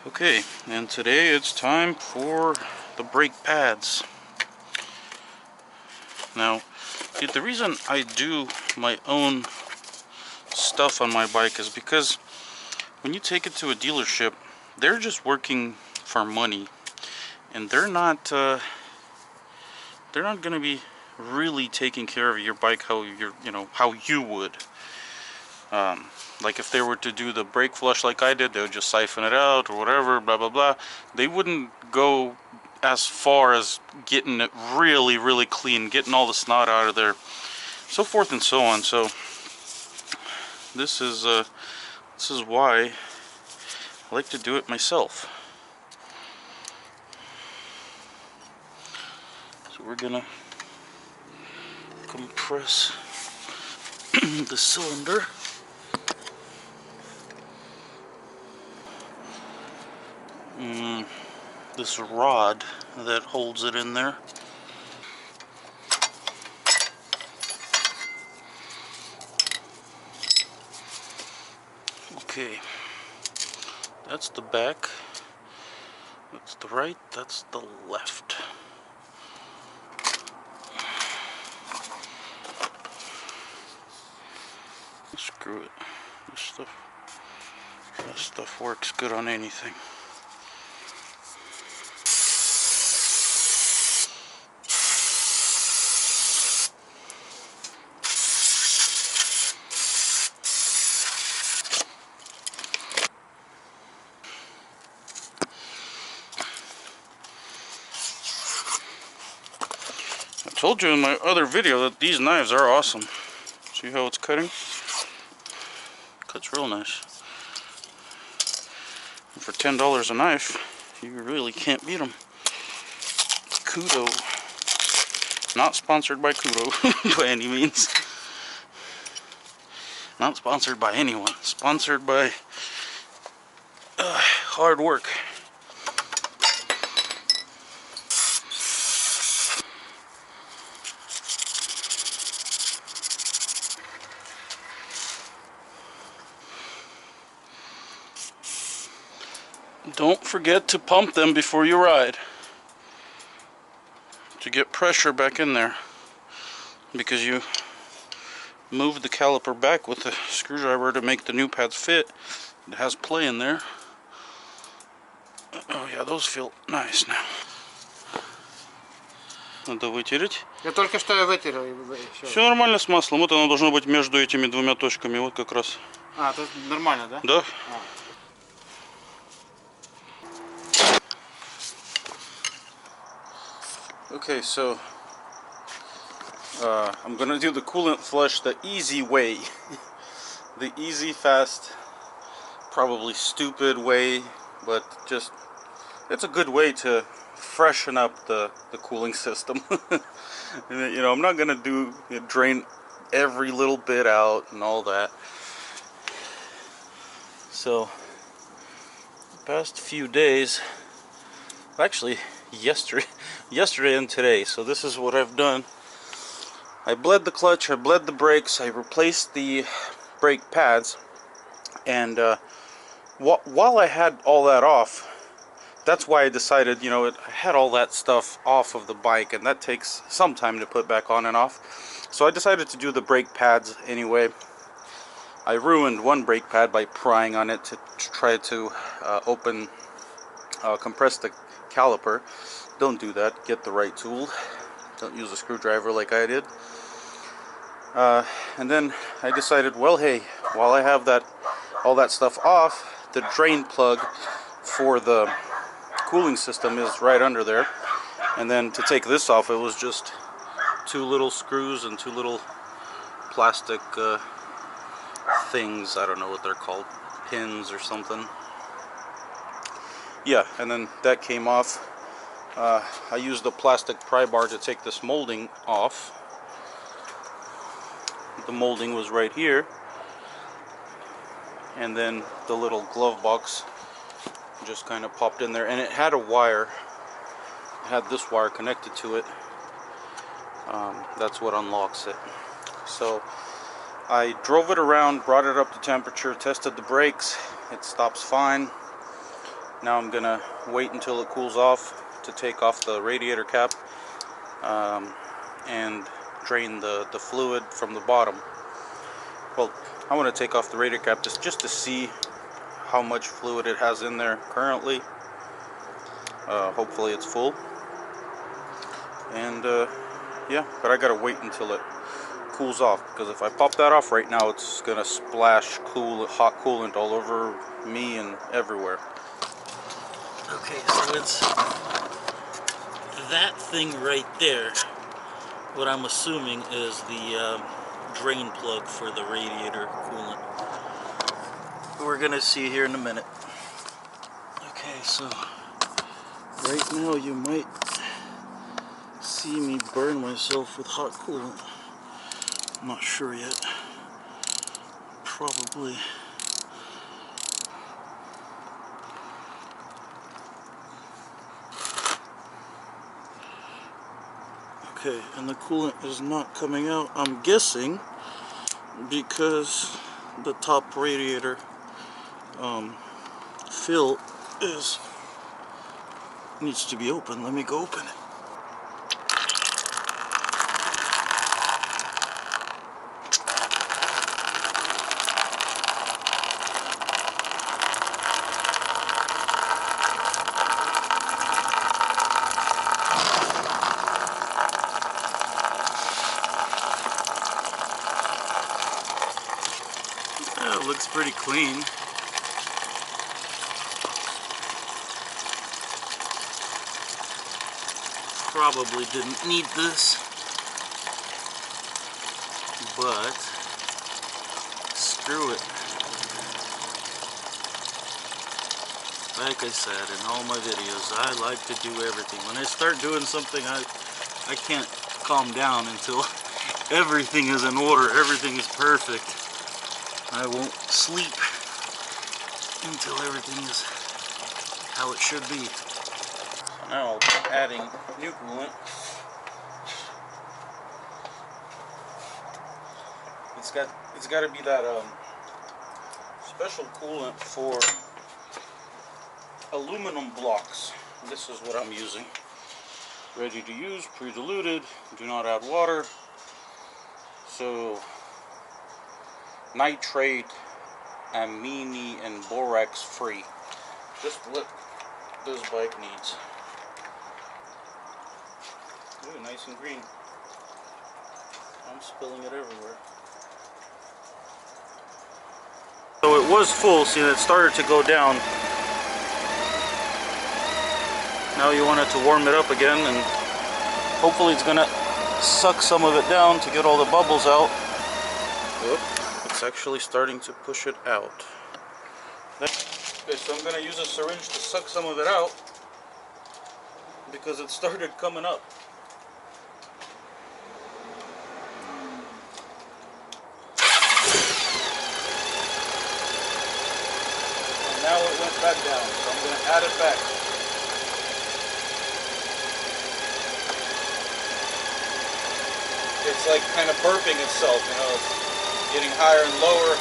Okay, and today it's time for the brake pads. Now, the reason I do my own stuff on my bike is because when you take it to a dealership, they're just working for money, and they're not going to be really taking care of your bike how how you would. Like if they were to do the brake flush like I did, they would just siphon it out or whatever, blah blah blah. They wouldn't go as far as getting it really clean, getting all the snot out of there, so forth and so on. So this is why I like to do it myself. So we're gonna compress the cylinder. This rod that holds it in there. Okay, that's the back, that's the right, that's the left. Screw it. This stuff works good on anything. I told you in my other video that these knives are awesome. See how it's cutting? Cuts real nice. And for $10 a knife, you really can't beat them. Kudo. Not sponsored by Kudo by any means. Not sponsored by anyone. Sponsored by hard work. Don't forget to pump them before you ride to get pressure back in there, because you move the caliper back with the screwdriver to make the new pads fit. It has play in there. Oh yeah, those feel nice now. Надо вытереть. Я только что я вытерел. Все нормально с маслом. Вот оно должно быть между этими двумя точками. Вот как раз. А, тут нормально, да? Да. Okay, so I'm gonna do the coolant flush the easy way. The easy, fast, probably stupid way, but just it's a good way to freshen up the cooling system. You know, I'm not gonna drain every little bit out and all that. So the past few days, actually yesterday and today, so this is what I've done. I bled the clutch, I bled the brakes, I replaced the brake pads, and while I had all that off, that's why I decided, you know, I had all that stuff off of the bike, and that takes some time to put back on and off. So I decided to do the brake pads anyway. I ruined one brake pad by prying on it to try to compress the caliper. Don't do that. Get the right tool. Don't use a screwdriver like I did. And then I decided, well, hey, while I have all that stuff off, the drain plug for the cooling system is right under there. And then to take this off, it was just two little screws and two little plastic things. I don't know what they're called, pins or something. Yeah, and then that came off. I used the plastic pry bar to take this molding off. The molding was right here, and then the little glove box just kind of popped in there, and it had a wire. It had this wire connected to it. That's what unlocks it. So I drove it around, brought it up to temperature, tested the brakes. It stops fine. Now I'm gonna wait until it cools off to take off the radiator cap and drain the fluid from the bottom. Well, I want to take off the radiator cap just to see how much fluid it has in there currently. Hopefully it's full. And yeah, but I gotta wait until it cools off, because if I pop that off right now, it's gonna splash hot coolant all over me and everywhere. Okay, so it's that thing right there. What I'm assuming is the drain plug for the radiator coolant. We're gonna see here in a minute. Okay, so right now you might see me burn myself with hot coolant. I'm not sure yet. Probably. Okay, and the coolant is not coming out. I'm guessing because the top radiator fill needs to be open. Let me go open it. Yeah, it looks pretty clean. Probably didn't need this, but screw it. Like I said in all my videos, I like to do everything. When I start doing something, I can't calm down until everything is in order, everything is perfect. I won't sleep until everything is how it should be. Now I'll be adding new coolant. It's got to be that special coolant for aluminum blocks. This is what I'm using. Ready to use, pre-diluted, do not add water. So nitrate, amine, and borax free. Just what this bike needs. Ooh, nice and green. I'm spilling it everywhere. So it was full, see, it started to go down. Now you want it to warm it up again, and hopefully it's gonna suck some of it down to get all the bubbles out. Whoop, it's actually starting to push it out. Okay, so I'm gonna use a syringe to suck some of it out because it started coming up. Now it went back down, so I'm going to add it back. It's like kind of burping itself, you know, it's getting higher and lower,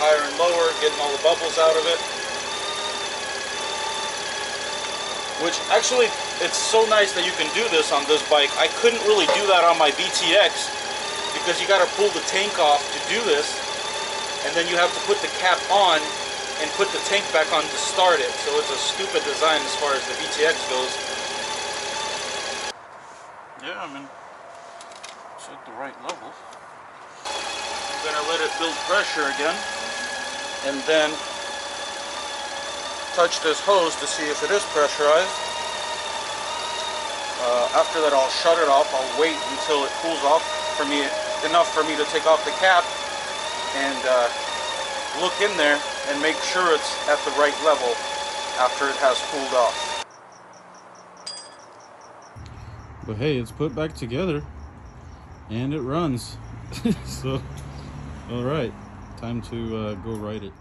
getting all the bubbles out of it. Which actually, it's so nice that you can do this on this bike. I couldn't really do that on my BTX because you got to pull the tank off to do this, and then you have to put the cap on and put the tank back on to start it. So it's a stupid design as far as the VTX goes. Yeah, I mean, it's at the right level. I'm gonna let it build pressure again, and then touch this hose to see if it is pressurized. After that, I'll shut it off. I'll wait until it cools off enough for me to take off the cap and look in there and make sure it's at the right level after it has cooled off. But hey, it's put back together and it runs. So, all right, time to go ride it.